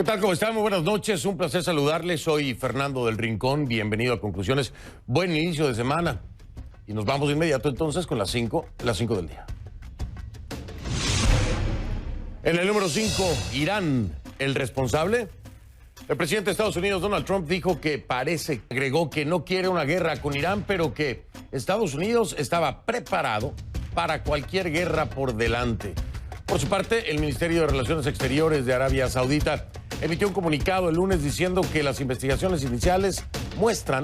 ¿Qué tal? ¿Cómo están? Muy buenas noches. Un placer saludarles. Soy Fernando del Rincón. Bienvenido a Conclusiones. Buen inicio de semana. Y nos vamos de inmediato entonces con las 5 del día. En el número 5, Irán, el responsable. El presidente de Estados Unidos, Donald Trump, dijo que agregó que no quiere una guerra con Irán, pero que Estados Unidos estaba preparado para cualquier guerra por delante. Por su parte, el Ministerio de Relaciones Exteriores de Arabia Saudita emitió un comunicado el lunes diciendo que las investigaciones iniciales muestran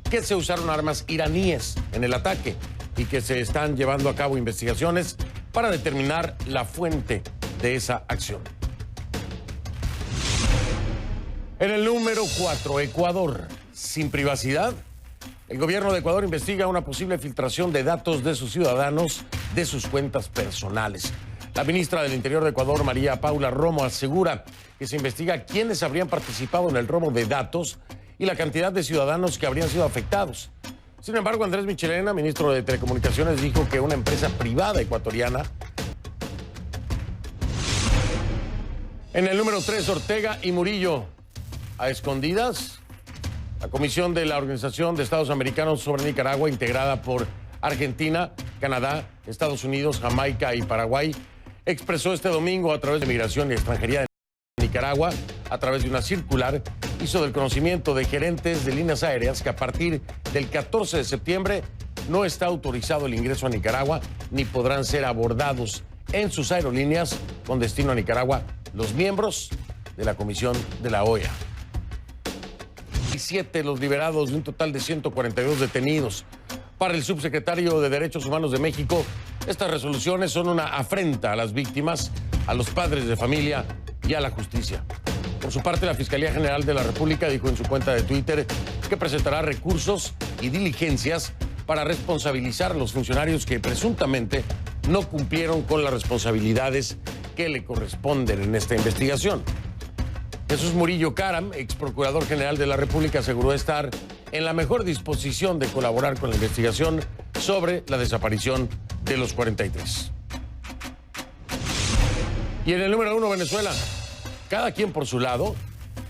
que se usaron armas iraníes en el ataque y que se están llevando a cabo investigaciones para determinar la fuente de esa acción. En el número 4, Ecuador, sin privacidad. El gobierno de Ecuador investiga una posible filtración de datos de sus ciudadanos de sus cuentas personales. La ministra del Interior de Ecuador, María Paula Romo, asegura que se investiga quiénes habrían participado en el robo de datos y la cantidad de ciudadanos que habrían sido afectados. Sin embargo, Andrés Michelena, ministro de Telecomunicaciones, dijo que una empresa privada ecuatoriana. En el número 3, Ortega y Murillo, a escondidas. La Comisión de la Organización de Estados Americanos sobre Nicaragua, integrada por Argentina, Canadá, Estados Unidos, Jamaica y Paraguay, expresó este domingo a través de Migración y Extranjería de Nicaragua, a través de una circular, hizo del conocimiento de gerentes de líneas aéreas que a partir del 14 de septiembre no está autorizado el ingreso a Nicaragua ni podrán ser abordados en sus aerolíneas con destino a Nicaragua los miembros de la Comisión de la OEA. 17 los liberados de un total de 142 detenidos. Para el subsecretario de Derechos Humanos de México, estas resoluciones son una afrenta a las víctimas, a los padres de familia y a la justicia. Por su parte, la Fiscalía General de la República dijo en su cuenta de Twitter que presentará recursos y diligencias para responsabilizar a los funcionarios que presuntamente no cumplieron con las responsabilidades que le corresponden en esta investigación. Jesús Murillo Caram, ex procurador general de la República, aseguró estar en la mejor disposición de colaborar con la investigación sobre la desaparición de los 43. Y en el número 1, Venezuela, cada quien por su lado.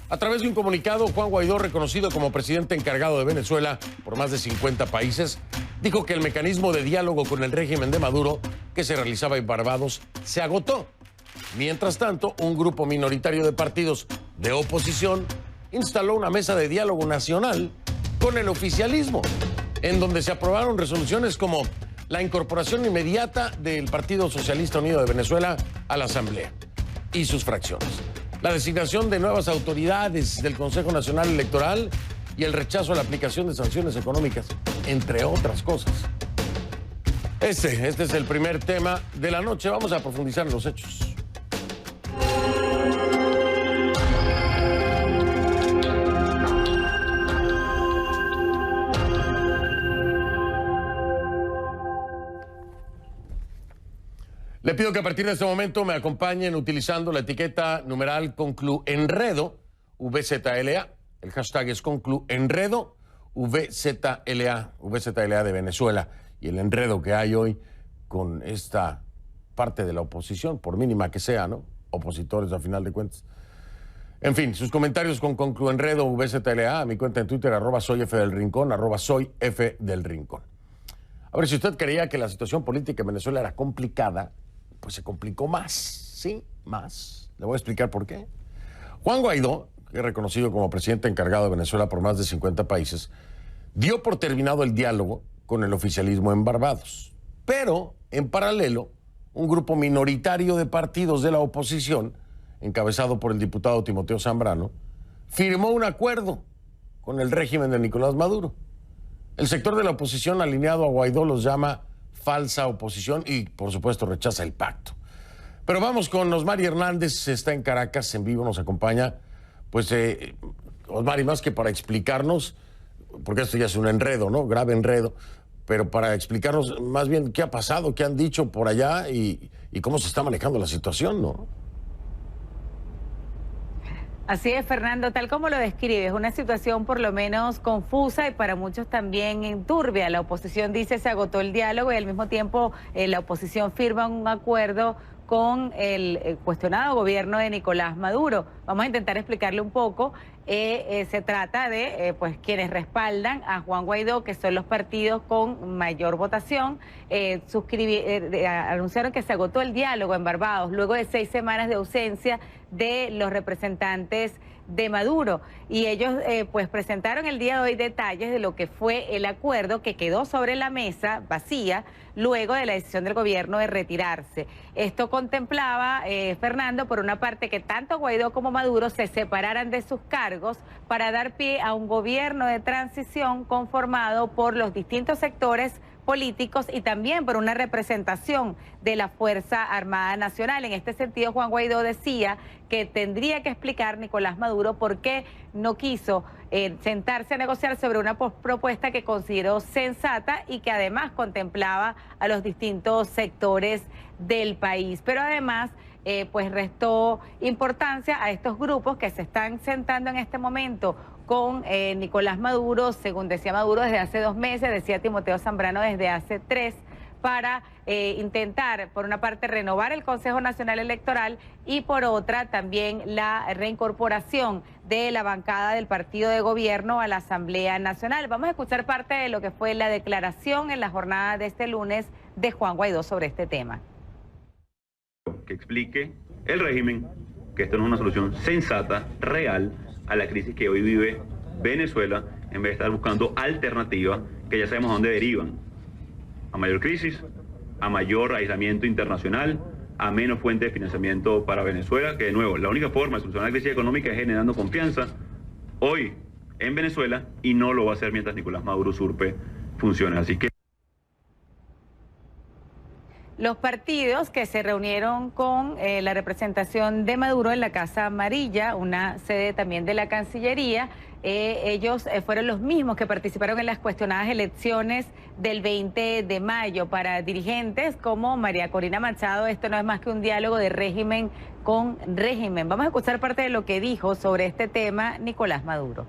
A través de un comunicado, Juan Guaidó, reconocido como presidente encargado de Venezuela por más de 50 países, dijo que el mecanismo de diálogo con el régimen de Maduro que se realizaba en Barbados se agotó. Mientras tanto, un grupo minoritario de partidos de oposición instaló una mesa de diálogo nacional con el oficialismo, en donde se aprobaron resoluciones como la incorporación inmediata del Partido Socialista Unido de Venezuela a la Asamblea y sus fracciones, la designación de nuevas autoridades del Consejo Nacional Electoral y el rechazo a la aplicación de sanciones económicas, entre otras cosas. Este es el primer tema de la noche. Vamos a profundizar en los hechos. Le pido que a partir de este momento me acompañen utilizando la etiqueta numeral concluenredo, VZLA. El hashtag es concluenredo, VZLA de Venezuela. Y el enredo que hay hoy con esta parte de la oposición, por mínima que sea, ¿no? Opositores a final de cuentas. En fin, sus comentarios con concluenredo, VZLA, a mi cuenta en Twitter, @soyfdelrincón, @soyfdelrincón. A ver, si usted creía que la situación política en Venezuela era complicada, pues se complicó más, sí, más. Le voy a explicar por qué. Juan Guaidó, que es reconocido como presidente encargado de Venezuela por más de 50 países, dio por terminado el diálogo con el oficialismo en Barbados. Pero, en paralelo, un grupo minoritario de partidos de la oposición, encabezado por el diputado Timoteo Zambrano, firmó un acuerdo con el régimen de Nicolás Maduro. El sector de la oposición alineado a Guaidó los llama falsa oposición y, por supuesto, rechaza el pacto. Pero vamos con Osmari Hernández, está en Caracas, en vivo, nos acompaña. Pues, Osmari, más que para explicarnos, porque esto ya es un enredo, ¿no? Grave enredo, pero para explicarnos más bien qué ha pasado, qué han dicho por allá y cómo se está manejando la situación, ¿no? Así es, Fernando, tal como lo describes, una situación por lo menos confusa y para muchos también turbia. La oposición dice se agotó el diálogo y al mismo tiempo la oposición firma un acuerdo con el cuestionado gobierno de Nicolás Maduro. Vamos a intentar explicarle un poco. Se trata de pues quienes respaldan a Juan Guaidó, que son los partidos con mayor votación. Anunciaron que se agotó el diálogo en Barbados luego de 6 semanas de ausencia de los representantes de Maduro, y ellos pues presentaron el día de hoy detalles de lo que fue el acuerdo que quedó sobre la mesa vacía luego de la decisión del gobierno de retirarse. Esto contemplaba, Fernando, por una parte, que tanto Guaidó como Maduro se separaran de sus cargos para dar pie a un gobierno de transición conformado por los distintos sectores políticos y también por una representación de la Fuerza Armada Nacional. En este sentido, Juan Guaidó decía que tendría que explicar Nicolás Maduro por qué no quiso sentarse a negociar sobre una propuesta que consideró sensata y que además contemplaba a los distintos sectores del país. Pero además pues restó importancia a estos grupos que se están sentando en este momento con Nicolás Maduro, según decía Maduro, desde hace 2 meses, decía Timoteo Zambrano desde hace 3, para intentar, por una parte, renovar el Consejo Nacional Electoral y por otra, también la reincorporación de la bancada del partido de gobierno a la Asamblea Nacional. Vamos a escuchar parte de lo que fue la declaración en la jornada de este lunes de Juan Guaidó sobre este tema. Que explique el régimen que esto no es una solución sensata, real, a la crisis que hoy vive Venezuela, en vez de estar buscando alternativas que ya sabemos a dónde derivan: a mayor crisis, a mayor aislamiento internacional, a menos fuente de financiamiento para Venezuela, que de nuevo, la única forma de solucionar la crisis económica es generando confianza hoy en Venezuela, y no lo va a hacer mientras Nicolás Maduro usurpe funciones. Así que los partidos que se reunieron con la representación de Maduro en la Casa Amarilla, una sede también de la Cancillería, ellos fueron los mismos que participaron en las cuestionadas elecciones del 20 de mayo. Para dirigentes como María Corina Machado, esto no es más que un diálogo de régimen con régimen. Vamos a escuchar parte de lo que dijo sobre este tema Nicolás Maduro.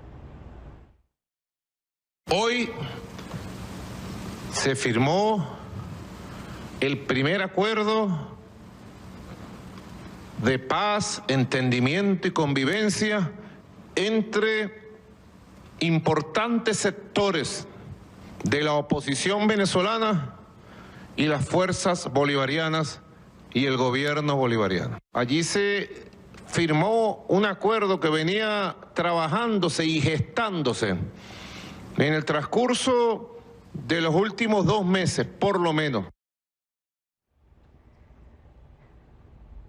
Hoy se firmó el primer acuerdo de paz, entendimiento y convivencia entre importantes sectores de la oposición venezolana y las fuerzas bolivarianas y el gobierno bolivariano. Allí se firmó un acuerdo que venía trabajándose y gestándose en el transcurso de los últimos 2 meses, por lo menos.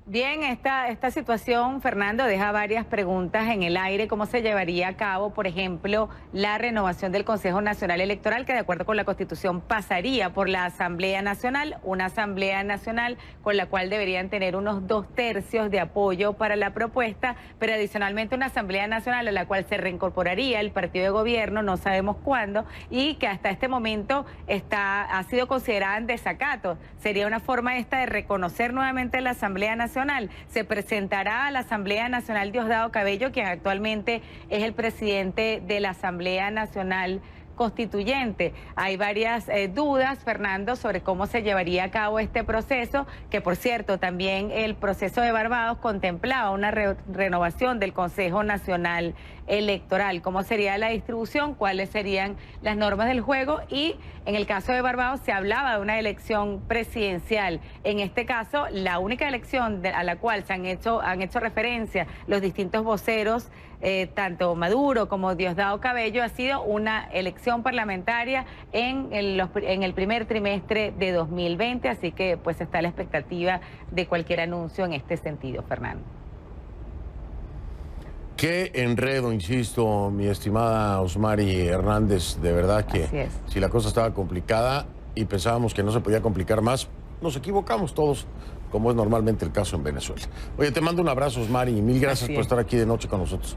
Bien, esta situación, Fernando, deja varias preguntas en el aire. ¿Cómo se llevaría a cabo, por ejemplo, la renovación del Consejo Nacional Electoral, que de acuerdo con la Constitución pasaría por la Asamblea Nacional, una Asamblea Nacional con la cual deberían tener unos 2/3 de apoyo para la propuesta, pero adicionalmente una Asamblea Nacional a la cual se reincorporaría el partido de gobierno, no sabemos cuándo, y que hasta este momento ha sido considerada en desacato? Sería una forma esta de reconocer nuevamente la Asamblea Nacional. Se presentará a la Asamblea Nacional Diosdado Cabello, quien actualmente es el presidente de la Asamblea Nacional Constituyente. Hay varias dudas, Fernando, sobre cómo se llevaría a cabo este proceso, que por cierto también el proceso de Barbados contemplaba una renovación del Consejo Nacional Electoral. ¿Cómo sería la distribución? ¿Cuáles serían las normas del juego? Y en el caso de Barbados se hablaba de una elección presidencial. En este caso, la única elección a la cual han hecho referencia los distintos voceros, tanto Maduro como Diosdado Cabello, ha sido una elección parlamentaria en el primer trimestre de 2020, así que pues está la expectativa de cualquier anuncio en este sentido, Fernando. Qué enredo, insisto, mi estimada Osmari Hernández, de verdad que si la cosa estaba complicada y pensábamos que no se podía complicar más, nos equivocamos todos, como es normalmente el caso en Venezuela. Oye, te mando un abrazo, Osmari, y mil gracias por estar aquí de noche con nosotros.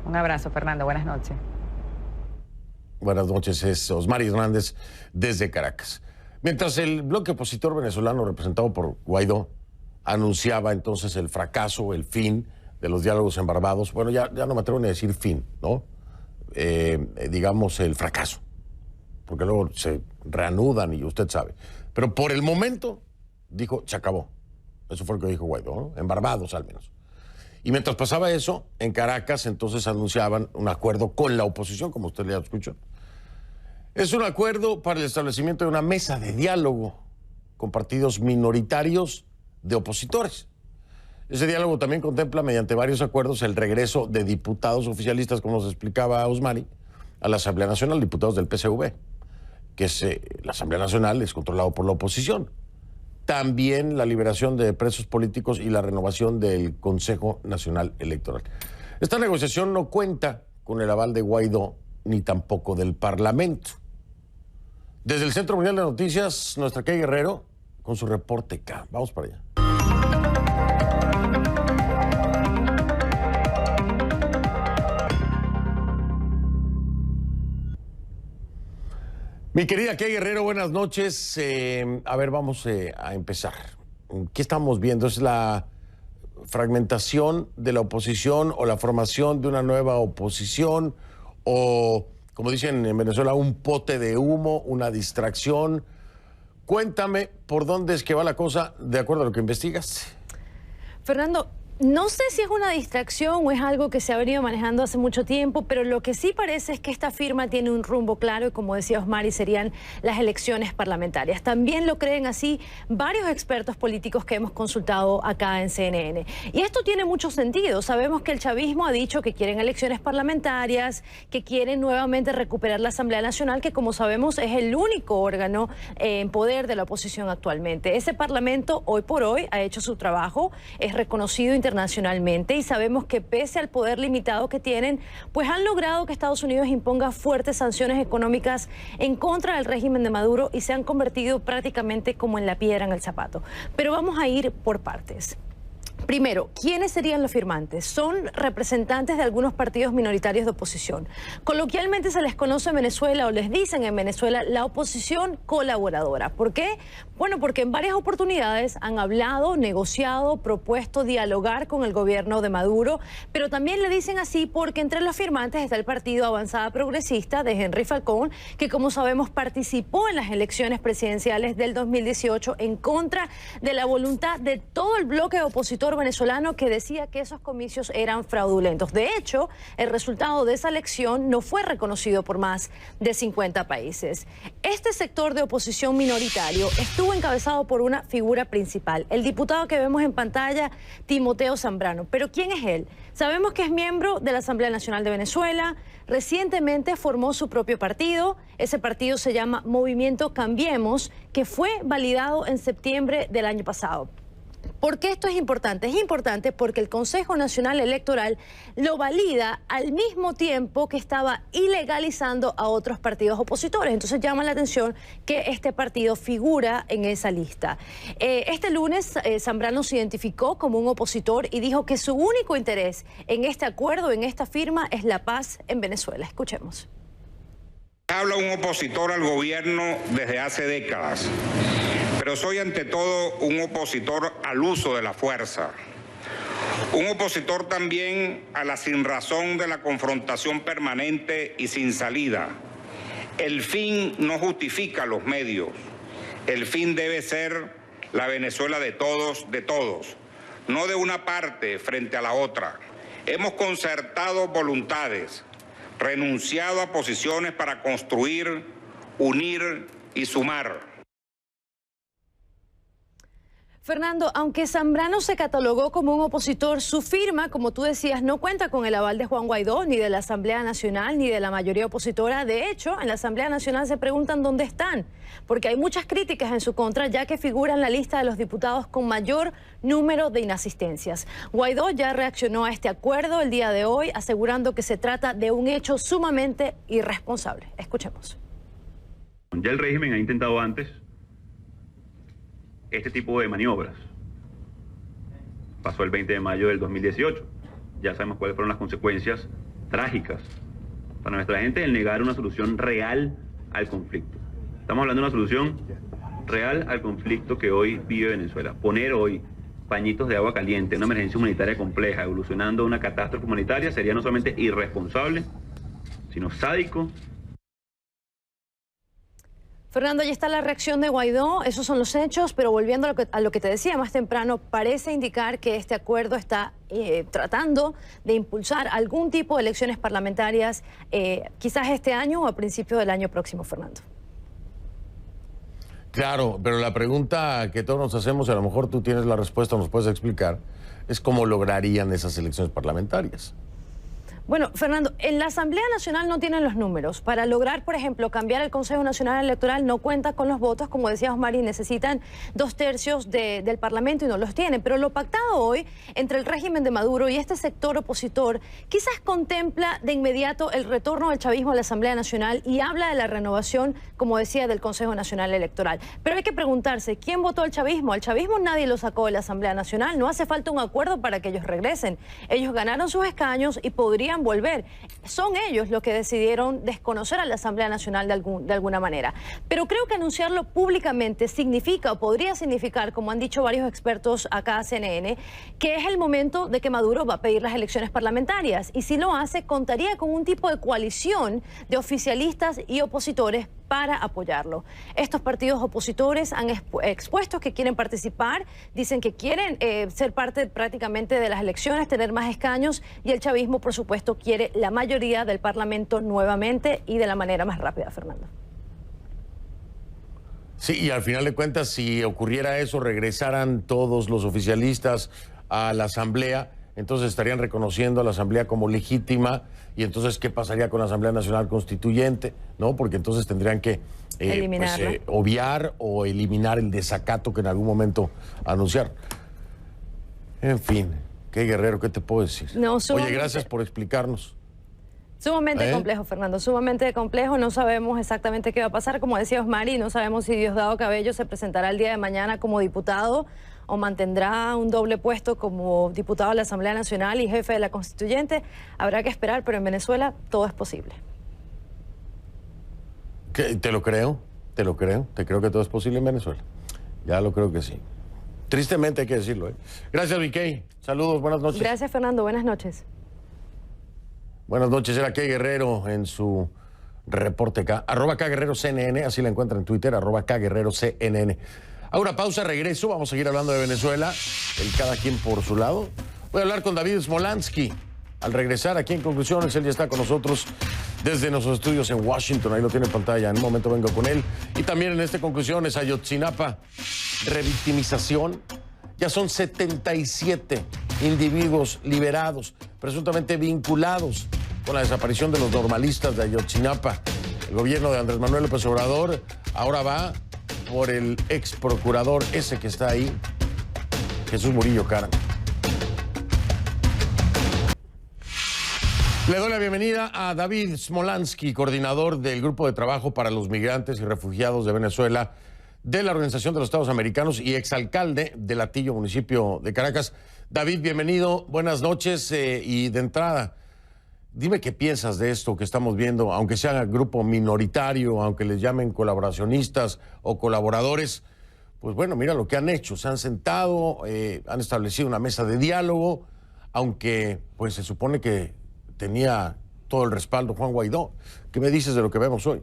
Un abrazo, Fernando, buenas noches. Buenas noches, es Osmari Hernández desde Caracas. Mientras el bloque opositor venezolano representado por Guaidó anunciaba entonces el fracaso, el fin de los diálogos en Barbados, bueno, ya no me atrevo ni a decir fin, ¿no? Digamos el fracaso, porque luego se reanudan y usted sabe. Pero por el momento dijo, se acabó. Eso fue lo que dijo Guaidó, ¿no? En Barbados al menos. Y mientras pasaba eso, en Caracas entonces anunciaban un acuerdo con la oposición, como usted ya escuchó. Es un acuerdo para el establecimiento de una mesa de diálogo con partidos minoritarios de opositores. Ese diálogo también contempla, mediante varios acuerdos, el regreso de diputados oficialistas, como nos explicaba Osmari, a la Asamblea Nacional, diputados del PSV, que la Asamblea Nacional es controlado por la oposición. También la liberación de presos políticos y la renovación del Consejo Nacional Electoral. Esta negociación no cuenta con el aval de Guaidó ni tampoco del Parlamento. Desde el Centro Mundial de Noticias, nuestra Kay Guerrero con su reporte K. Vamos para allá. Mi querida Kay Guerrero, buenas noches. A ver, vamos a empezar. ¿Qué estamos viendo? ¿Es la fragmentación de la oposición o la formación de una nueva oposición? ¿O, como dicen en Venezuela, un pote de humo, una distracción? Cuéntame por dónde es que va la cosa de acuerdo a lo que investigas. Fernando, no sé si es una distracción o es algo que se ha venido manejando hace mucho tiempo, pero lo que sí parece es que esta firma tiene un rumbo claro y, como decía Osmari, serían las elecciones parlamentarias. También lo creen así varios expertos políticos que hemos consultado acá en CNN. Y esto tiene mucho sentido. Sabemos que el chavismo ha dicho que quieren elecciones parlamentarias, que quieren nuevamente recuperar la Asamblea Nacional, que, como sabemos, es el único órgano en poder de la oposición actualmente. Ese parlamento, hoy por hoy, ha hecho su trabajo, es reconocido internacionalmente, y sabemos que, pese al poder limitado que tienen, pues han logrado que Estados Unidos imponga fuertes sanciones económicas en contra del régimen de Maduro y se han convertido prácticamente como en la piedra en el zapato. Pero vamos a ir por partes. Primero, ¿quiénes serían los firmantes? Son representantes de algunos partidos minoritarios de oposición. Coloquialmente se les conoce en Venezuela, o les dicen en Venezuela, la oposición colaboradora. ¿Por qué? Bueno, porque en varias oportunidades han hablado, negociado, propuesto dialogar con el gobierno de Maduro, pero también le dicen así porque entre los firmantes está el Partido Avanzada Progresista de Henry Falcón, que, como sabemos, participó en las elecciones presidenciales del 2018 en contra de la voluntad de todo el bloque opositor venezolano, que decía que esos comicios eran fraudulentos. De hecho, el resultado de esa elección no fue reconocido por más de 50 países. Este sector de oposición minoritario estuvo encabezado por una figura principal, el diputado que vemos en pantalla, Timoteo Zambrano. ¿Pero quién es él? Sabemos que es miembro de la Asamblea Nacional de Venezuela. Recientemente formó su propio partido. Ese partido se llama Movimiento Cambiemos, que fue validado en septiembre del año pasado. ¿Por qué esto es importante? Es importante porque el Consejo Nacional Electoral lo valida al mismo tiempo que estaba ilegalizando a otros partidos opositores. Entonces llama la atención que este partido figura en esa lista. Este lunes Zambrano se identificó como un opositor y dijo que su único interés en este acuerdo, en esta firma, es la paz en Venezuela. Escuchemos. Habla un opositor al gobierno desde hace décadas, pero soy ante todo un opositor al uso de la fuerza. Un opositor también a la sinrazón de la confrontación permanente y sin salida. El fin no justifica los medios. El fin debe ser la Venezuela de todos, no de una parte frente a la otra. Hemos concertado voluntades, renunciado a posiciones para construir, unir y sumar. Fernando, aunque Zambrano se catalogó como un opositor, su firma, como tú decías, no cuenta con el aval de Juan Guaidó, ni de la Asamblea Nacional, ni de la mayoría opositora. De hecho, en la Asamblea Nacional se preguntan dónde están, porque hay muchas críticas en su contra, ya que figura en la lista de los diputados con mayor número de inasistencias. Guaidó ya reaccionó a este acuerdo el día de hoy, asegurando que se trata de un hecho sumamente irresponsable. Escuchemos. Ya el régimen ha intentado antes este tipo de maniobras. Pasó el 20 de mayo del 2018. Ya sabemos cuáles fueron las consecuencias trágicas para nuestra gente el negar una solución real al conflicto. Estamos hablando de una solución real al conflicto que hoy vive Venezuela. Poner hoy pañitos de agua caliente, una emergencia humanitaria compleja, evolucionando a una catástrofe humanitaria, sería no solamente irresponsable, sino sádico. Fernando, ya está la reacción de Guaidó, esos son los hechos, pero volviendo a lo que te decía más temprano, parece indicar que este acuerdo está tratando de impulsar algún tipo de elecciones parlamentarias, quizás este año o a principios del año próximo, Fernando. Claro, pero la pregunta que todos nos hacemos, y a lo mejor tú tienes la respuesta, nos puedes explicar, es cómo lograrían esas elecciones parlamentarias. Bueno, Fernando, en la Asamblea Nacional no tienen los números. Para lograr, por ejemplo, cambiar el Consejo Nacional Electoral no cuenta con los votos, como decía Osmar, y necesitan 2/3 del Parlamento y no los tienen. Pero lo pactado hoy entre el régimen de Maduro y este sector opositor quizás contempla de inmediato el retorno del chavismo a la Asamblea Nacional y habla de la renovación, como decía, del Consejo Nacional Electoral. Pero hay que preguntarse, ¿quién votó al chavismo? Al chavismo nadie lo sacó de la Asamblea Nacional. No hace falta un acuerdo para que ellos regresen. Ellos ganaron sus escaños y podrían volver. Son ellos los que decidieron desconocer a la Asamblea Nacional de alguna manera. Pero creo que anunciarlo públicamente significa o podría significar, como han dicho varios expertos acá a CNN, que es el momento de que Maduro va a pedir las elecciones parlamentarias. Y si lo hace, contaría con un tipo de coalición de oficialistas y opositores para apoyarlo. Estos partidos opositores han expuesto que quieren participar, dicen que quieren ser parte prácticamente de las elecciones, tener más escaños, y el chavismo, por supuesto, quiere la mayoría del Parlamento nuevamente y de la manera más rápida, Fernando. Sí, y al final de cuentas, si ocurriera eso, regresaran todos los oficialistas a la Asamblea, entonces estarían reconociendo a la Asamblea como legítima, y entonces, ¿qué pasaría con la Asamblea Nacional Constituyente? ¿No? Porque entonces tendrían que obviar o eliminar el desacato que en algún momento anunciaron. En fin, qué guerrero, ¿qué te puedo decir? No, Oye, gracias por explicarnos. Sumamente complejo, Fernando, sumamente complejo. No sabemos exactamente qué va a pasar. Como decía Osmari, no sabemos si Diosdado Cabello se presentará el día de mañana como diputado o mantendrá un doble puesto como diputado de la Asamblea Nacional y jefe de la Constituyente. Habrá que esperar, pero en Venezuela todo es posible. Te lo creo. Te creo que todo es posible en Venezuela. Ya lo creo que sí. Tristemente hay que decirlo, ¿eh? Gracias, Vicky. Saludos, buenas noches. Gracias, Fernando. Buenas noches. Buenas noches, era K Guerrero en su reporte K. @KGuerreroCNN, así la encuentra en Twitter, @KGuerreroCNN. A una pausa, regreso, vamos a seguir hablando de Venezuela, el cada quien por su lado. Voy a hablar con David Smolansky. Al regresar aquí en Conclusiones, él ya está con nosotros desde nuestros estudios en Washington, ahí lo tiene en pantalla, en un momento vengo con él. Y también en este Conclusiones, Ayotzinapa, revictimización. Ya son 77 individuos liberados, presuntamente vinculados con la desaparición de los normalistas de Ayotzinapa. El gobierno de Andrés Manuel López Obrador ahora va por el ex procurador ese que está ahí, Jesús Murillo Caram. Le doy la bienvenida a David Smolansky, coordinador del Grupo de Trabajo para los Migrantes y Refugiados de Venezuela, de la Organización de los Estados Americanos y exalcalde de Latillo, municipio de Caracas. David, bienvenido, buenas noches y de entrada, dime qué piensas de esto que estamos viendo, aunque sea grupo minoritario, aunque les llamen colaboracionistas o colaboradores, pues bueno, mira lo que han hecho, se han sentado, han establecido una mesa de diálogo, aunque pues se supone que tenía todo el respaldo Juan Guaidó. ¿Qué me dices de lo que vemos hoy?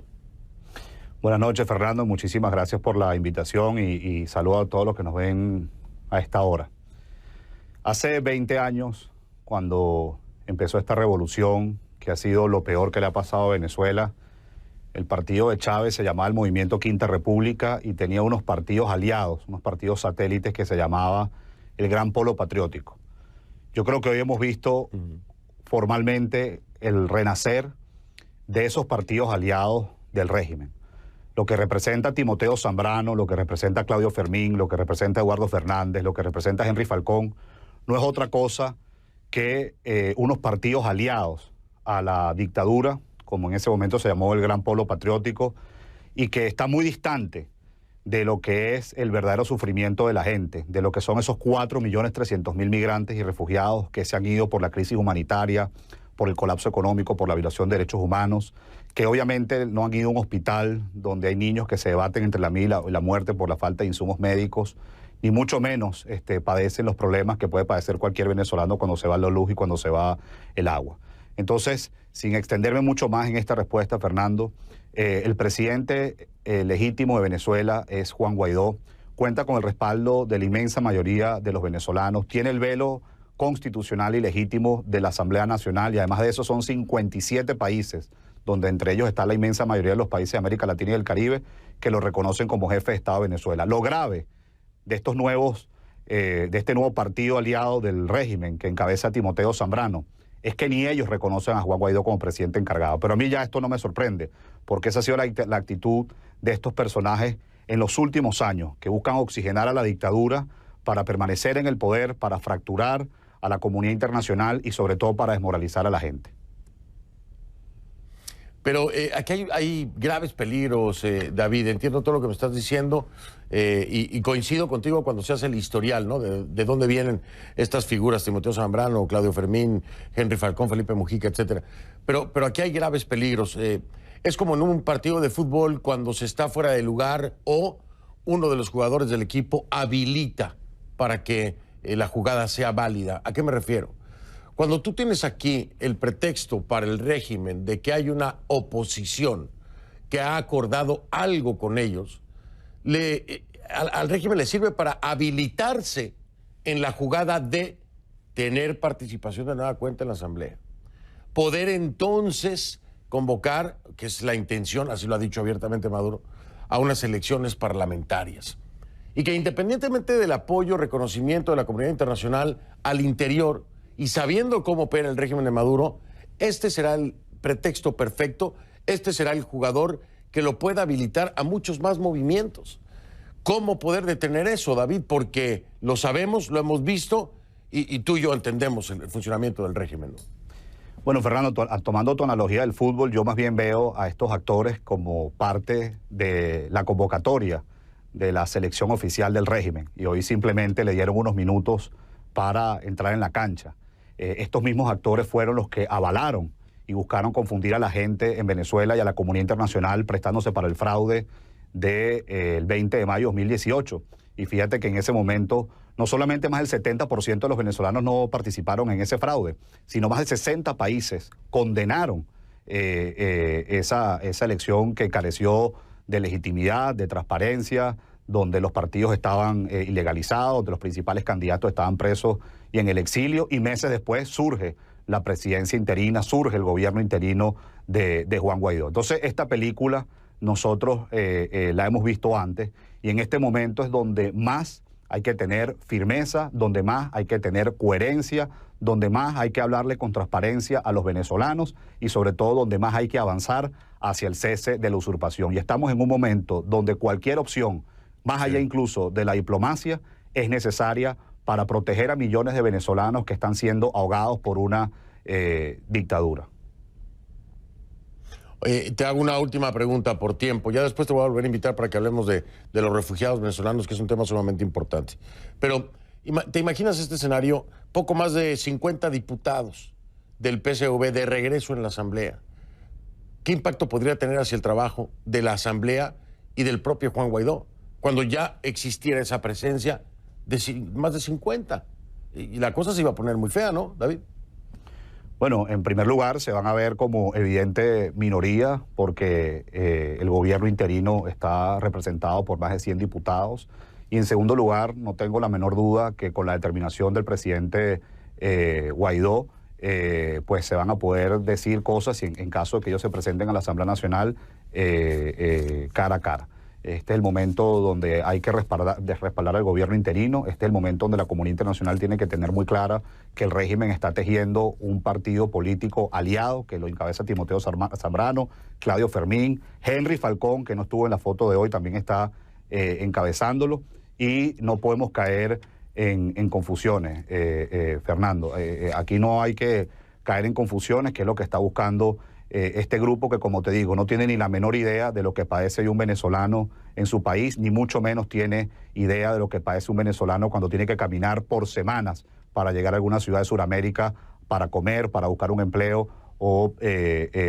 Buenas noches, Fernando. Muchísimas gracias por la invitación y saludo a todos los que nos ven a esta hora. Hace 20 años, cuando empezó esta revolución, que ha sido lo peor que le ha pasado a Venezuela, el partido de Chávez se llamaba el Movimiento Quinta República y tenía unos partidos aliados, unos partidos satélites que se llamaba el Gran Polo Patriótico. Yo creo que hoy hemos visto formalmente el renacer de esos partidos aliados del régimen. Lo que representa Timoteo Zambrano, lo que representa Claudio Fermín, lo que representa Eduardo Fernández, lo que representa Henry Falcón, no es otra cosa que unos partidos aliados a la dictadura, como en ese momento se llamó el Gran Polo Patriótico, y que está muy distante de lo que es el verdadero sufrimiento de la gente, de lo que son esos 4.300.000 migrantes y refugiados que se han ido por la crisis humanitaria, por el colapso económico, por la violación de derechos humanos, que obviamente no han ido a un hospital donde hay niños que se debaten entre la vida y la muerte por la falta de insumos médicos, ni mucho menos padecen los problemas que puede padecer cualquier venezolano cuando se va la luz y cuando se va el agua. Entonces, sin extenderme mucho más en esta respuesta, Fernando, el presidente legítimo de Venezuela es Juan Guaidó, cuenta con el respaldo de la inmensa mayoría de los venezolanos, tiene el velo constitucional y legítimo de la Asamblea Nacional y además de eso son 57 países, donde entre ellos está la inmensa mayoría de los países de América Latina y del Caribe, que lo reconocen como jefe de Estado de Venezuela. Lo grave de estos nuevos, de este nuevo partido aliado del régimen que encabeza Timoteo Zambrano, es que ni ellos reconocen a Juan Guaidó como presidente encargado. Pero a mí ya esto no me sorprende, porque esa ha sido la actitud de estos personajes en los últimos años, que buscan oxigenar a la dictadura para permanecer en el poder, para fracturar a la comunidad internacional y sobre todo para desmoralizar a la gente. Pero aquí hay graves peligros, David. Entiendo todo lo que me estás diciendo y coincido contigo cuando se hace el historial, ¿no? De dónde vienen estas figuras, Timoteo Zambrano, Claudio Fermín, Henry Falcón, Felipe Mujica, etcétera. Pero aquí hay graves peligros. Es como en un partido de fútbol cuando se está fuera de lugar o uno de los jugadores del equipo habilita para que la jugada sea válida. ¿A qué me refiero? Cuando tú tienes aquí el pretexto para el régimen de que hay una oposición que ha acordado algo con ellos, al régimen le sirve para habilitarse en la jugada de tener participación de nueva cuenta en la Asamblea. Poder entonces convocar, que es la intención, así lo ha dicho abiertamente Maduro, a unas elecciones parlamentarias. Y que independientemente del apoyo, reconocimiento de la comunidad internacional al interior, y sabiendo cómo opera el régimen de Maduro, este será el pretexto perfecto, este será el jugador que lo pueda habilitar a muchos más movimientos. ¿Cómo poder detener eso, David? Porque lo sabemos, lo hemos visto y tú y yo entendemos el funcionamiento del régimen, ¿no? Bueno, Fernando, tomando tu analogía del fútbol, yo más bien veo a estos actores como parte de la convocatoria de la selección oficial del régimen y hoy simplemente le dieron unos minutos para entrar en la cancha. Estos mismos actores fueron los que avalaron y buscaron confundir a la gente en Venezuela y a la comunidad internacional prestándose para el fraude del 20 de mayo de 2018. Y fíjate que en ese momento no solamente más del 70% de los venezolanos no participaron en ese fraude, sino más de 60 países condenaron esa elección que careció de legitimidad, de transparencia, donde los partidos estaban ilegalizados, donde los principales candidatos estaban presos y en el exilio, y meses después surge la presidencia interina, surge el gobierno interino de Juan Guaidó. Entonces, esta película nosotros la hemos visto antes, y en este momento es donde más hay que tener firmeza, donde más hay que tener coherencia, donde más hay que hablarle con transparencia a los venezolanos y sobre todo donde más hay que avanzar hacia el cese de la usurpación. Y estamos en un momento donde cualquier opción, más allá incluso de la diplomacia, es necesaria para proteger a millones de venezolanos que están siendo ahogados por una dictadura. Te hago una última pregunta por tiempo. Ya después te voy a volver a invitar para que hablemos de los refugiados venezolanos, que es un tema sumamente importante. Pero, ¿te imaginas este escenario? Poco más de 50 diputados del PSV de regreso en la Asamblea. ¿Qué impacto podría tener hacia el trabajo de la Asamblea y del propio Juan Guaidó cuando ya existiera esa presencia de más de 50? Y la cosa se iba a poner muy fea, ¿no, David? Bueno, en primer lugar se van a ver como evidente minoría porque el gobierno interino está representado por más de 100 diputados. Y en segundo lugar, no tengo la menor duda que con la determinación del presidente Guaidó, pues se van a poder decir cosas en caso de que ellos se presenten a la Asamblea Nacional cara a cara. Este es el momento donde hay que respaldar al gobierno interino. Este es el momento donde la comunidad internacional tiene que tener muy clara que el régimen está tejiendo un partido político aliado, que lo encabeza Timoteo Zambrano, Claudio Fermín, Henry Falcón, que no estuvo en la foto de hoy, también está encabezándolo. Y no podemos caer en confusiones, Fernando. Aquí no hay que caer en confusiones, que es lo que está buscando este grupo que, como te digo, no tiene ni la menor idea de lo que padece un venezolano en su país, ni mucho menos tiene idea de lo que padece un venezolano cuando tiene que caminar por semanas para llegar a alguna ciudad de Sudamérica para comer, para buscar un empleo o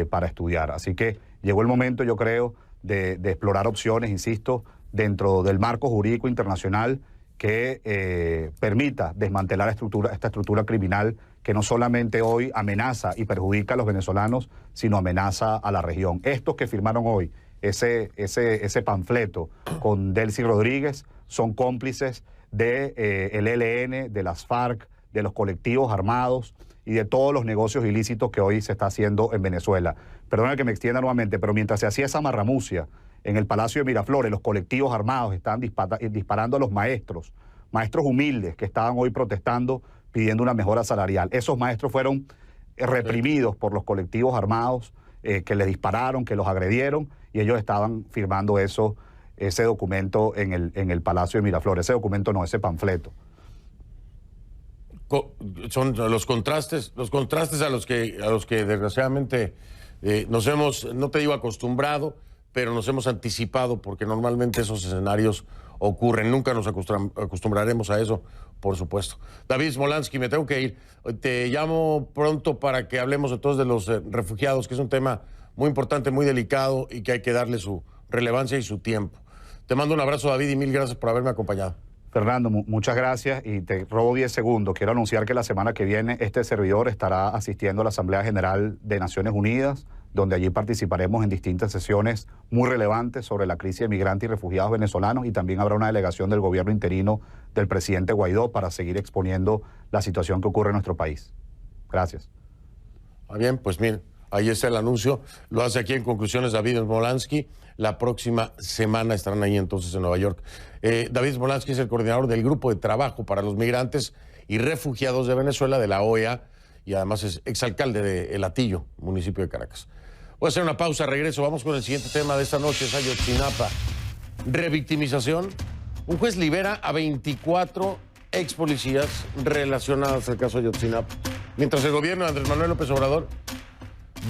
para estudiar. Así que llegó el momento, yo creo, de explorar opciones, insisto, dentro del marco jurídico internacional que permita desmantelar esta estructura criminal que no solamente hoy amenaza y perjudica a los venezolanos, sino amenaza a la región. Estos que firmaron hoy ese panfleto con Delcy Rodríguez son cómplices del ELN, de las FARC, de los colectivos armados y de todos los negocios ilícitos que hoy se está haciendo en Venezuela. Perdona que me extienda nuevamente, pero mientras se hacía esa marramucia en el Palacio de Miraflores, los colectivos armados estaban disparando a los maestros humildes que estaban hoy protestando, pidiendo una mejora salarial. Esos maestros fueron reprimidos por los colectivos armados que les dispararon, que los agredieron, y ellos estaban firmando ese documento en el Palacio de Miraflores. Ese documento no, ese panfleto. Son los contrastes a los que desgraciadamente nos hemos, no te digo acostumbrado, pero nos hemos anticipado, porque normalmente esos escenarios ocurren. Nunca nos acostumbraremos a eso, por supuesto. David Smolansky, me tengo que ir. Te llamo pronto para que hablemos entonces de los refugiados, que es un tema muy importante, muy delicado y que hay que darle su relevancia y su tiempo. Te mando un abrazo, David, y mil gracias por haberme acompañado. Fernando, muchas gracias, y te robo 10 segundos. Quiero anunciar que la semana que viene este servidor estará asistiendo a la Asamblea General de Naciones Unidas, donde allí participaremos en distintas sesiones muy relevantes sobre la crisis de migrantes y refugiados venezolanos, y también habrá una delegación del gobierno interino del presidente Guaidó para seguir exponiendo la situación que ocurre en nuestro país. Gracias. Bien, pues miren, ahí está el anuncio. Lo hace aquí en Conclusiones David Smolansky. La próxima semana estarán ahí entonces en Nueva York. David Smolansky es el coordinador del Grupo de Trabajo para los Migrantes y Refugiados de Venezuela, de la OEA, y además es exalcalde de El Hatillo, municipio de Caracas. Voy a hacer una pausa, regreso. Vamos con el siguiente tema de esta noche, es Ayotzinapa. Revictimización. Un juez libera a 24 ex policías relacionados al caso Ayotzinapa. Mientras el gobierno de Andrés Manuel López Obrador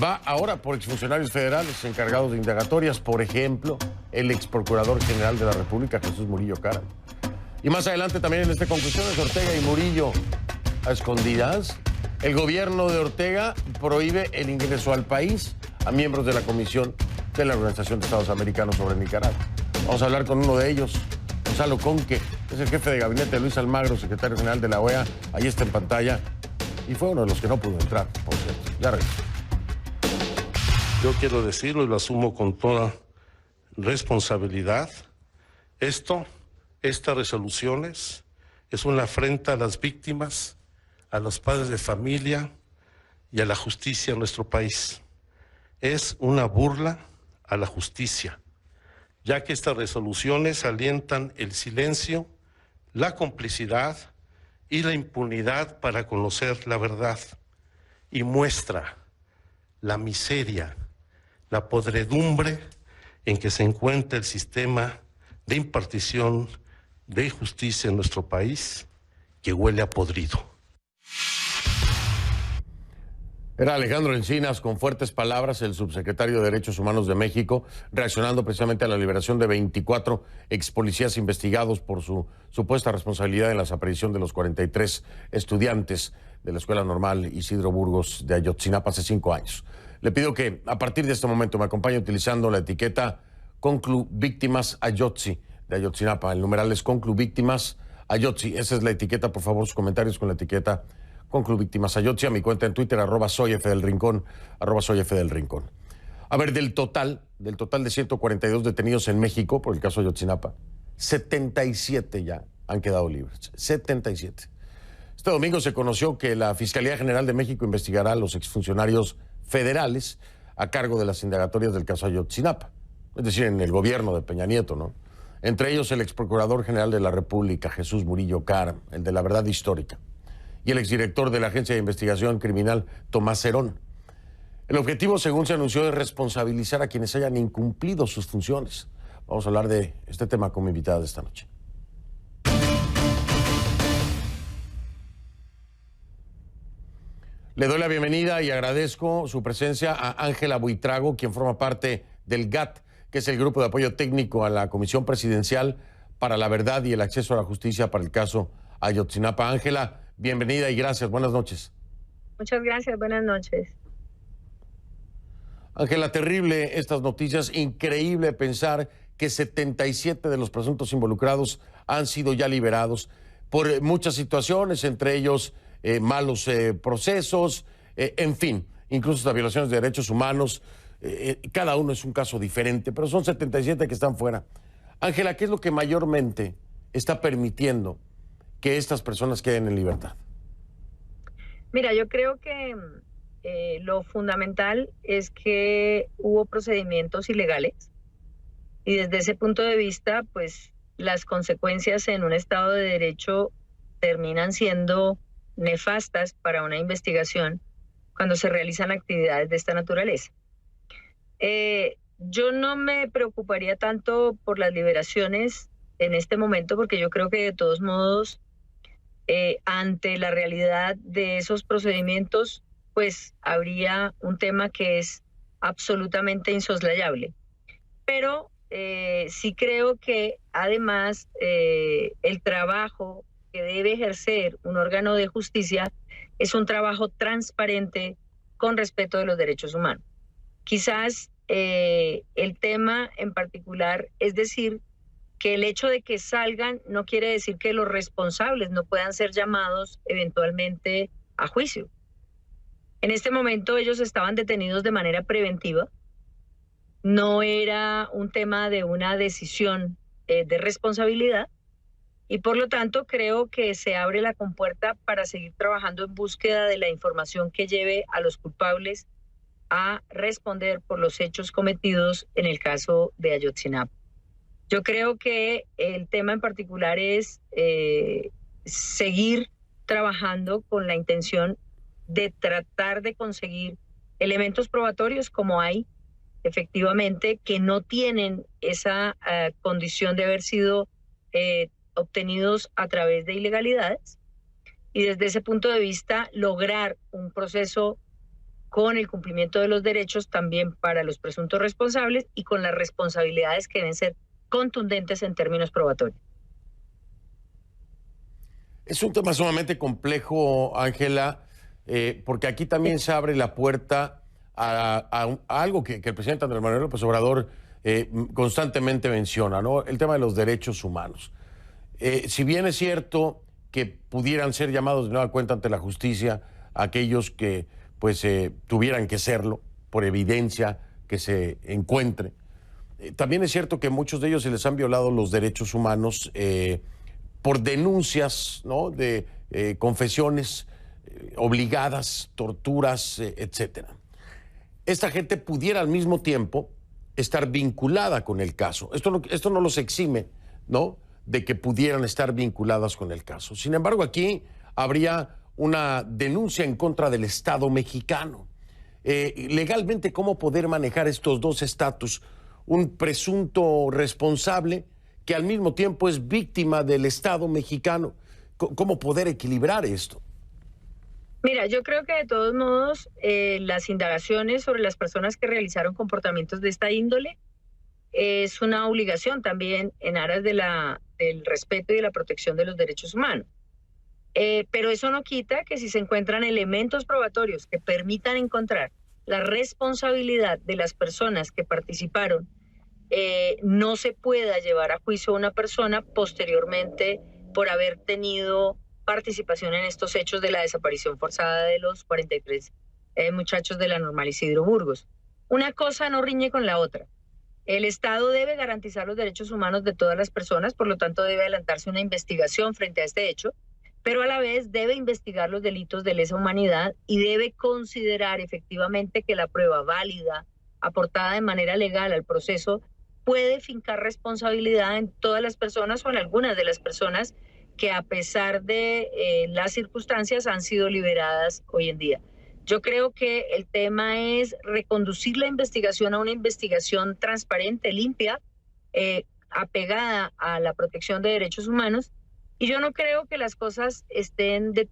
va ahora por exfuncionarios federales encargados de indagatorias, por ejemplo, el ex procurador general de la República, Jesús Murillo Caram. Y más adelante también en este Conclusiones, Ortega y Murillo a escondidas. El gobierno de Ortega prohíbe el ingreso al país a miembros de la Comisión de la Organización de Estados Americanos sobre Nicaragua. Vamos a hablar con uno de ellos, Gonzalo Conque, es el jefe de gabinete de Luis Almagro, secretario general de la OEA. Ahí está en pantalla. Y fue uno de los que no pudo entrar, por cierto. Ya regreso. Yo quiero decirlo y lo asumo con toda responsabilidad. Estas resoluciones es una afrenta a las víctimas, a los padres de familia y a la justicia en nuestro país. Es una burla a la justicia, ya que estas resoluciones alientan el silencio, la complicidad y la impunidad para conocer la verdad, y muestra la miseria, la podredumbre en que se encuentra el sistema de impartición de justicia en nuestro país, que huele a podrido. Era Alejandro Encinas, con fuertes palabras, el subsecretario de Derechos Humanos de México, reaccionando precisamente a la liberación de 24 ex policías investigados por su supuesta responsabilidad en la desaparición de los 43 estudiantes de la Escuela Normal Isidro Burgos de Ayotzinapa hace 5 años. Le pido que a partir de este momento me acompañe utilizando la etiqueta Conclu Víctimas Ayotzi de Ayotzinapa. El numeral es Conclu Víctimas Ayotzi. Esa es la etiqueta, por favor, sus comentarios con la etiqueta Conclu Víctimas Ayotzi, a mi cuenta en Twitter, @soyfdelrincón, @soyfdelrincón. A ver, del total de 142 detenidos en México por el caso Ayotzinapa, 77 ya han quedado libres. 77. Este domingo se conoció que la Fiscalía General de México investigará a los exfuncionarios federales a cargo de las indagatorias del caso Ayotzinapa, es decir, en el gobierno de Peña Nieto, ¿no? Entre ellos el exprocurador general de la República, Jesús Murillo Caram, el de la Verdad Histórica, y el exdirector de la Agencia de Investigación Criminal, Tomás Cerón. El objetivo, según se anunció, es responsabilizar a quienes hayan incumplido sus funciones. Vamos a hablar de este tema con mi invitada de esta noche. Le doy la bienvenida y agradezco su presencia a Ángela Buitrago, quien forma parte del GAT, que es el Grupo de Apoyo Técnico a la Comisión Presidencial para la Verdad y el Acceso a la Justicia para el caso Ayotzinapa. Ángela, bienvenida y gracias. Buenas noches. Muchas gracias. Buenas noches. Ángela, terrible estas noticias. Increíble pensar que 77 de los presuntos involucrados han sido ya liberados por muchas situaciones, entre ellos malos procesos, en fin, incluso hasta violaciones de derechos humanos. Cada uno es un caso diferente, pero son 77 que están fuera. Ángela, ¿qué es lo que mayormente está permitiendo que estas personas queden en libertad? Mira, yo creo que lo fundamental es que hubo procedimientos ilegales y desde ese punto de vista, pues las consecuencias en un Estado de Derecho terminan siendo nefastas para una investigación cuando se realizan actividades de esta naturaleza. Yo no me preocuparía tanto por las liberaciones en este momento, porque yo creo que de todos modos, ante la realidad de esos procedimientos, pues habría un tema que es absolutamente insoslayable. Pero sí creo que además el trabajo que debe ejercer un órgano de justicia es un trabajo transparente con respeto de los derechos humanos. Quizás el tema en particular es decir que el hecho de que salgan no quiere decir que los responsables no puedan ser llamados eventualmente a juicio. En este momento ellos estaban detenidos de manera preventiva. No era un tema de una decisión de responsabilidad y por lo tanto creo que se abre la compuerta para seguir trabajando en búsqueda de la información que lleve a los culpables a responder por los hechos cometidos en el caso de Ayotzinapa. Yo creo que el tema en particular es seguir trabajando con la intención de tratar de conseguir elementos probatorios como hay efectivamente que no tienen esa condición de haber sido obtenidos a través de ilegalidades y desde ese punto de vista lograr un proceso con el cumplimiento de los derechos también para los presuntos responsables y con las responsabilidades que deben ser contundentes en términos probatorios. Es un tema sumamente complejo, Ángela, porque aquí también se abre la puerta a algo que el presidente Andrés Manuel López Obrador constantemente menciona, ¿no? El tema de los derechos humanos. Si bien es cierto que pudieran ser llamados de nueva cuenta ante la justicia aquellos que pues tuvieran que serlo por evidencia que se encuentre, también es cierto que muchos de ellos se les han violado los derechos humanos por denuncias, ¿no? De confesiones obligadas, torturas, etcétera. Esta gente pudiera al mismo tiempo estar vinculada con el caso. Esto no los exime, ¿no?, de que pudieran estar vinculadas con el caso. Sin embargo, aquí habría una denuncia en contra del Estado mexicano. Legalmente, ¿cómo poder manejar estos dos estatus? Un presunto responsable que al mismo tiempo es víctima del Estado mexicano. ¿Cómo poder equilibrar esto? Mira, yo creo que de todos modos las indagaciones sobre las personas que realizaron comportamientos de esta índole es una obligación también en aras de del respeto y de la protección de los derechos humanos. Pero eso no quita que si se encuentran elementos probatorios que permitan encontrar la responsabilidad de las personas que participaron, no se pueda llevar a juicio a una persona posteriormente por haber tenido participación en estos hechos de la desaparición forzada de los 43 muchachos de la Normal Isidro Burgos. Una cosa no riñe con la otra. El Estado debe garantizar los derechos humanos de todas las personas, por lo tanto debe adelantarse una investigación frente a este hecho, pero a la vez debe investigar los delitos de lesa humanidad y debe considerar efectivamente que la prueba válida, aportada de manera legal al proceso, puede fincar responsabilidad en todas las personas o en algunas de las personas que a pesar de las circunstancias han sido liberadas hoy en día. Yo creo que el tema es reconducir la investigación a una investigación transparente, limpia, apegada a la protección de derechos humanos. Y yo no creo que las cosas estén de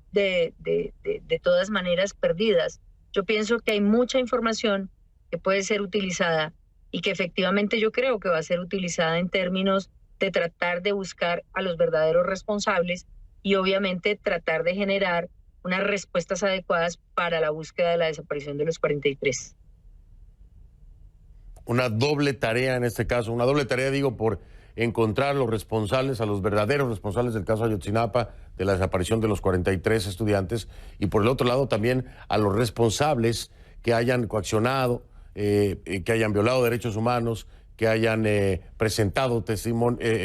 todas maneras perdidas. Yo pienso que hay mucha información que puede ser utilizada y que efectivamente yo creo que va a ser utilizada en términos de tratar de buscar a los verdaderos responsables y obviamente tratar de generar unas respuestas adecuadas para la búsqueda de la desaparición de los 43. Una doble tarea en este caso, una doble tarea digo por encontrar los responsables, a los verdaderos responsables del caso Ayotzinapa, de la desaparición de los 43 estudiantes, y por el otro lado también a los responsables que hayan coaccionado, que hayan violado derechos humanos, que hayan presentado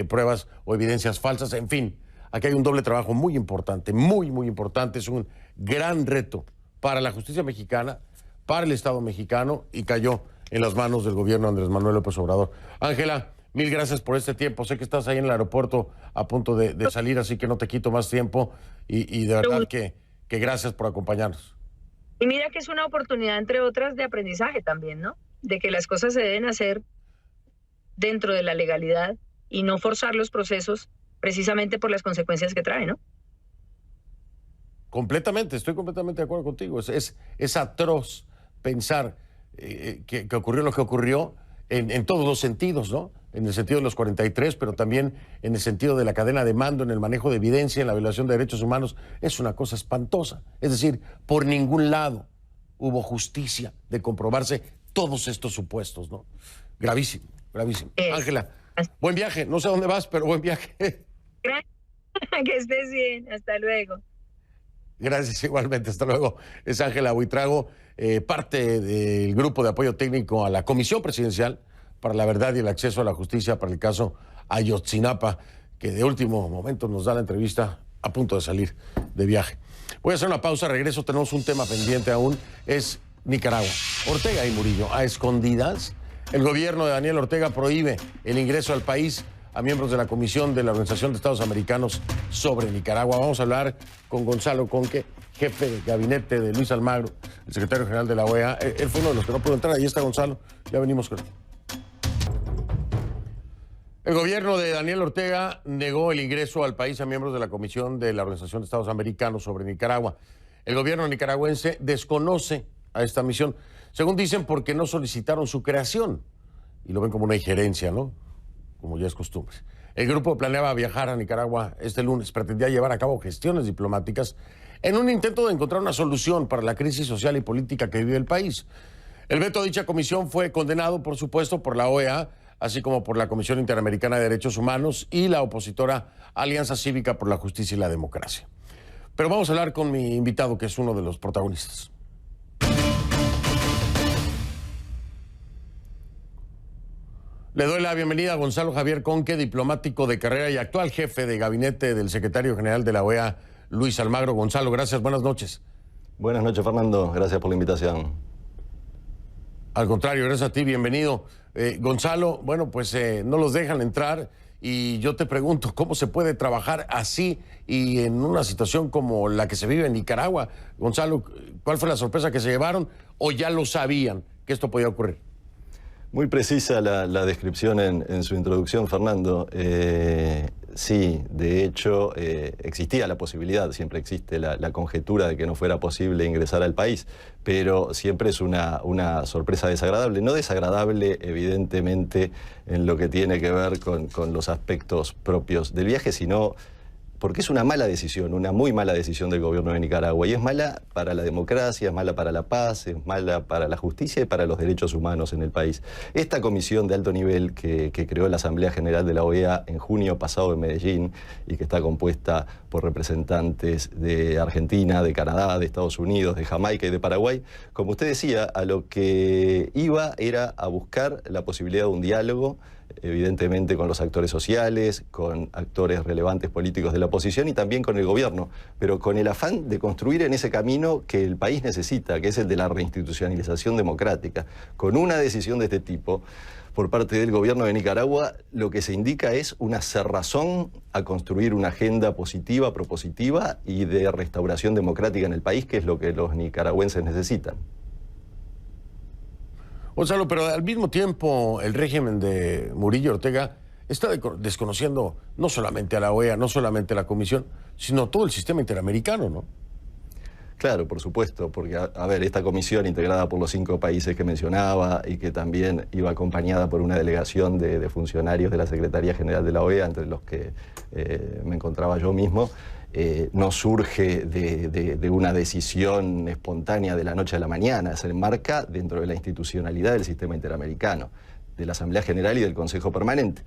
pruebas o evidencias falsas, en fin. Aquí hay un doble trabajo muy importante, muy, muy importante. Es un gran reto para la justicia mexicana, para el Estado mexicano, y cayó en las manos del gobierno de Andrés Manuel López Obrador. Ángela, mil gracias por este tiempo. Sé que estás ahí en el aeropuerto a punto de salir, así que no te quito más tiempo. Y de verdad que gracias por acompañarnos. Y mira que es una oportunidad, entre otras, de aprendizaje también, ¿no? De que las cosas se deben hacer dentro de la legalidad y no forzar los procesos precisamente por las consecuencias que trae, ¿no? Completamente, estoy completamente de acuerdo contigo. Es atroz pensar que ocurrió lo que ocurrió en todos los sentidos, ¿no? En el sentido de los 43, pero también en el sentido de la cadena de mando, en el manejo de evidencia, en la violación de derechos humanos. Es una cosa espantosa. Es decir, por ningún lado hubo justicia de comprobarse todos estos supuestos, ¿no? Gravísimo, gravísimo. Ángela, buen viaje. No sé a dónde vas, pero buen viaje. Que estés bien. Hasta luego. Gracias, igualmente. Hasta luego. Es Ángela Buitrago, parte del grupo de apoyo técnico a la Comisión Presidencial para la Verdad y el Acceso a la Justicia para el caso Ayotzinapa, que de último momento nos da la entrevista a punto de salir de viaje. Voy a hacer una pausa, regreso. Tenemos un tema pendiente aún, es Nicaragua. Ortega y Murillo, a escondidas. El gobierno de Daniel Ortega prohíbe el ingreso al país a miembros de la Comisión de la Organización de Estados Americanos sobre Nicaragua. Vamos a hablar con Gonzalo Conque, jefe de gabinete de Luis Almagro, el secretario general de la OEA. Él fue uno de los que no pudo entrar. Ahí está Gonzalo. Ya venimos con él. El gobierno de Daniel Ortega negó el ingreso al país a miembros de la Comisión de la Organización de Estados Americanos sobre Nicaragua. El gobierno nicaragüense desconoce a esta misión, según dicen, porque no solicitaron su creación. Y lo ven como una injerencia, ¿no? Como ya es costumbre. El grupo planeaba viajar a Nicaragua este lunes. Pretendía llevar a cabo gestiones diplomáticas en un intento de encontrar una solución para la crisis social y política que vive el país. El veto a dicha comisión fue condenado, por supuesto, por la OEA, así como por la Comisión Interamericana de Derechos Humanos y la opositora Alianza Cívica por la Justicia y la Democracia. Pero vamos a hablar con mi invitado, que es uno de los protagonistas. Le doy la bienvenida a Gonzalo Javier Conque, diplomático de carrera y actual jefe de gabinete del secretario general de la OEA, Luis Almagro. Gonzalo, gracias, buenas noches. Buenas noches, Fernando. Gracias por la invitación. Al contrario, gracias a ti, bienvenido. Gonzalo, bueno, pues no los dejan entrar y yo te pregunto, ¿cómo se puede trabajar así y en una situación como la que se vive en Nicaragua? Gonzalo, ¿cuál fue la sorpresa que se llevaron o ya lo sabían que esto podía ocurrir? Muy precisa la descripción en su introducción, Fernando. Sí, de hecho, existía la posibilidad, siempre existe la conjetura de que no fuera posible ingresar al país, pero siempre es una sorpresa desagradable. No desagradable, evidentemente, en lo que tiene que ver con los aspectos propios del viaje, sino porque es una mala decisión, una muy mala decisión del gobierno de Nicaragua. Y es mala para la democracia, es mala para la paz, es mala para la justicia y para los derechos humanos en el país. Esta comisión de alto nivel que creó la Asamblea General de la OEA en junio pasado en Medellín y que está compuesta por representantes de Argentina, de Canadá, de Estados Unidos, de Jamaica y de Paraguay, como usted decía, a lo que iba era a buscar la posibilidad de un diálogo, evidentemente con los actores sociales, con actores relevantes políticos de la oposición y también con el gobierno, pero con el afán de construir en ese camino que el país necesita, que es el de la reinstitucionalización democrática. Con una decisión de este tipo, por parte del gobierno de Nicaragua, lo que se indica es una cerrazón a construir una agenda positiva, propositiva y de restauración democrática en el país, que es lo que los nicaragüenses necesitan. Gonzalo, pero al mismo tiempo el régimen de Murillo Ortega está desconociendo no solamente a la OEA, no solamente a la Comisión, sino todo el sistema interamericano, ¿no? Claro, por supuesto, porque, a ver, esta comisión integrada por los 5 países que mencionaba y que también iba acompañada por una delegación de funcionarios de la Secretaría General de la OEA, entre los que me encontraba yo mismo, no surge de una decisión espontánea de la noche a la mañana, se enmarca dentro de la institucionalidad del sistema interamericano, de la Asamblea General y del Consejo Permanente.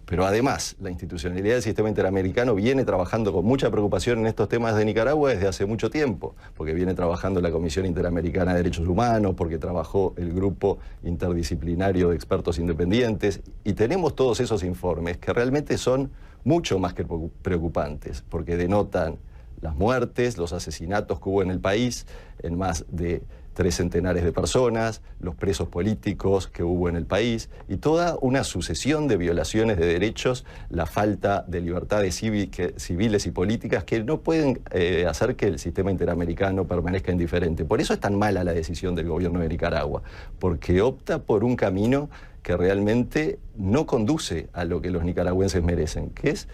Pero además, la institucionalidad del sistema interamericano viene trabajando con mucha preocupación en estos temas de Nicaragua desde hace mucho tiempo, porque viene trabajando la Comisión Interamericana de Derechos Humanos, porque trabajó el grupo interdisciplinario de expertos independientes, y tenemos todos esos informes que realmente son mucho más que preocupantes, porque denotan las muertes, los asesinatos que hubo en el país, en más de 3 centenares de personas, los presos políticos que hubo en el país y toda una sucesión de violaciones de derechos, la falta de libertades civiles y políticas que no pueden hacer que el sistema interamericano permanezca indiferente. Por eso es tan mala la decisión del gobierno de Nicaragua, porque opta por un camino que realmente no conduce a lo que los nicaragüenses merecen, que es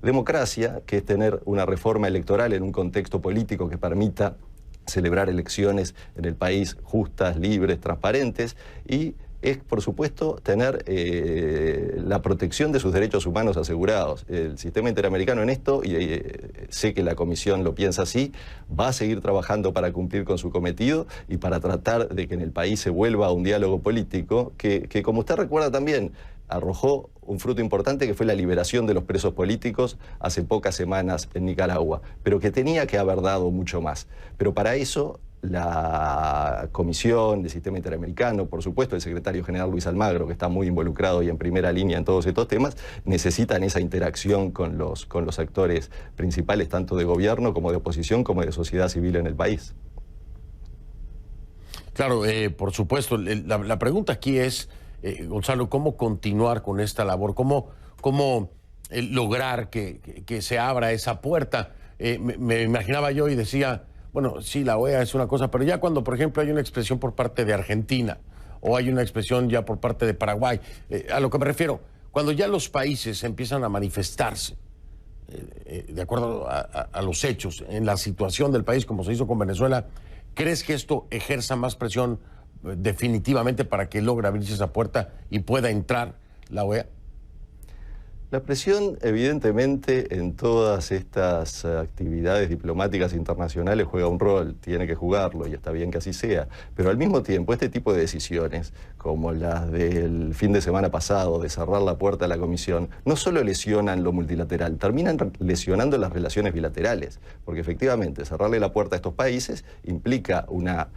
democracia, que es tener una reforma electoral en un contexto político que permita celebrar elecciones en el país justas, libres, transparentes, y es, por supuesto, tener la protección de sus derechos humanos asegurados. El sistema interamericano en esto, y sé que la Comisión lo piensa así, va a seguir trabajando para cumplir con su cometido y para tratar de que en el país se vuelva a un diálogo político que como usted recuerda también, arrojó un fruto importante que fue la liberación de los presos políticos hace pocas semanas en Nicaragua, pero que tenía que haber dado mucho más. Pero para eso la Comisión del Sistema Interamericano, por supuesto el secretario general Luis Almagro, que está muy involucrado y en primera línea en todos estos temas, necesitan esa interacción con los actores principales, tanto de gobierno como de oposición, como de sociedad civil en el país. Claro, por supuesto. La pregunta aquí es, Gonzalo, ¿cómo continuar con esta labor? ¿Cómo lograr que se abra esa puerta? Me imaginaba yo y decía, bueno, sí, la OEA es una cosa, pero ya cuando, por ejemplo, hay una expresión por parte de Argentina o hay una expresión ya por parte de Paraguay, a lo que me refiero, cuando ya los países empiezan a manifestarse de acuerdo a los hechos en la situación del país, como se hizo con Venezuela, ¿crees que esto ejerza más presión definitivamente para que logre abrirse esa puerta y pueda entrar la OEA? La presión, evidentemente, en todas estas actividades diplomáticas internacionales juega un rol, tiene que jugarlo y está bien que así sea, pero al mismo tiempo este tipo de decisiones, como las del fin de semana pasado, de cerrar la puerta a la Comisión, no solo lesionan lo multilateral, terminan lesionando las relaciones bilaterales, porque efectivamente cerrarle la puerta a estos países implica una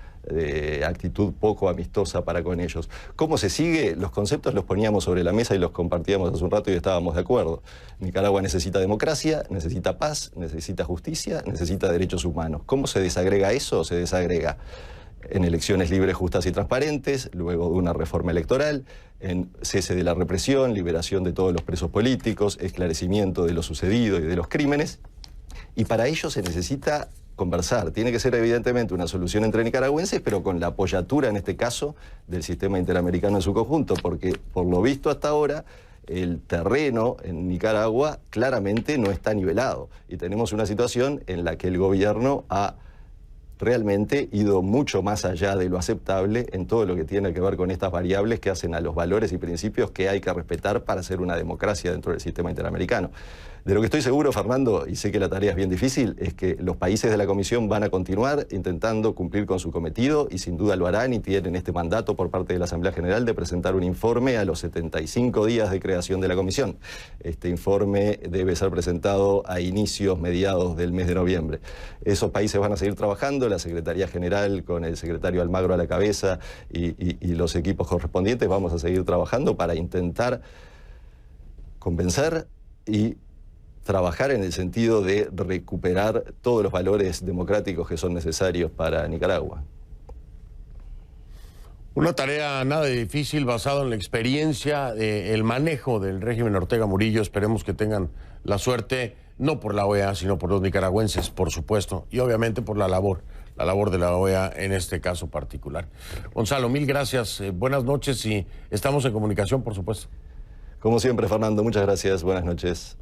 actitud poco amistosa para con ellos. ¿Cómo se sigue? Los conceptos los poníamos sobre la mesa y los compartíamos hace un rato y estábamos de acuerdo. Nicaragua necesita democracia, necesita paz, necesita justicia, necesita derechos humanos. ¿Cómo se desagrega eso? Se desagrega en elecciones libres, justas y transparentes, luego de una reforma electoral, en cese de la represión, liberación de todos los presos políticos, esclarecimiento de lo sucedido y de los crímenes. Y para ello se necesita conversar. Tiene que ser evidentemente una solución entre nicaragüenses, pero con la apoyatura en este caso del sistema interamericano en su conjunto, porque por lo visto hasta ahora el terreno en Nicaragua claramente no está nivelado y tenemos una situación en la que el gobierno ha realmente ido mucho más allá de lo aceptable en todo lo que tiene que ver con estas variables que hacen a los valores y principios que hay que respetar para ser una democracia dentro del sistema interamericano. De lo que estoy seguro, Fernando, y sé que la tarea es bien difícil, es que los países de la Comisión van a continuar intentando cumplir con su cometido y sin duda lo harán y tienen este mandato por parte de la Asamblea General de presentar un informe a los 75 días de creación de la Comisión. Este informe debe ser presentado a mediados del mes de noviembre. Esos países van a seguir trabajando, la Secretaría General con el secretario Almagro a la cabeza y los equipos correspondientes vamos a seguir trabajando para intentar convencer y trabajar en el sentido de recuperar todos los valores democráticos que son necesarios para Nicaragua. Una tarea nada difícil, basada en la experiencia, el manejo del régimen Ortega Murillo. Esperemos que tengan la suerte, no por la OEA, sino por los nicaragüenses, por supuesto, y obviamente por la labor de la OEA en este caso particular. Gonzalo, mil gracias, buenas noches y estamos en comunicación, por supuesto. Como siempre, Fernando, muchas gracias, buenas noches.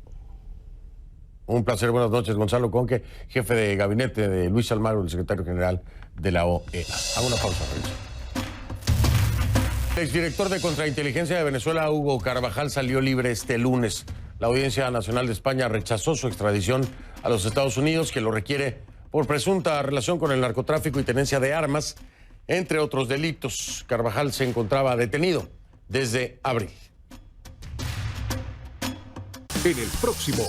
Un placer, buenas noches. Gonzalo Conque, jefe de gabinete de Luis Almagro, el secretario general de la OEA. Hago una pausa, Renzo. El exdirector de Contrainteligencia de Venezuela, Hugo Carvajal, salió libre este lunes. La Audiencia Nacional de España rechazó su extradición a los Estados Unidos, que lo requiere por presunta relación con el narcotráfico y tenencia de armas, entre otros delitos. Carvajal se encontraba detenido desde abril. en el próximo.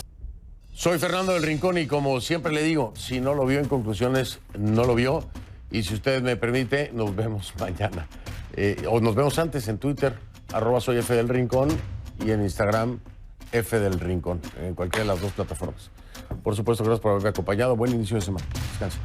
Soy Fernando del Rincón y como siempre le digo, si no lo vio en conclusiones, no lo vio. Y si usted me permite, nos vemos mañana. O nos vemos antes en Twitter, @soy F del Rincón, y en Instagram, F del Rincón, en cualquiera de las dos plataformas. Por supuesto, gracias por haberme acompañado. Buen inicio de semana. Descanse.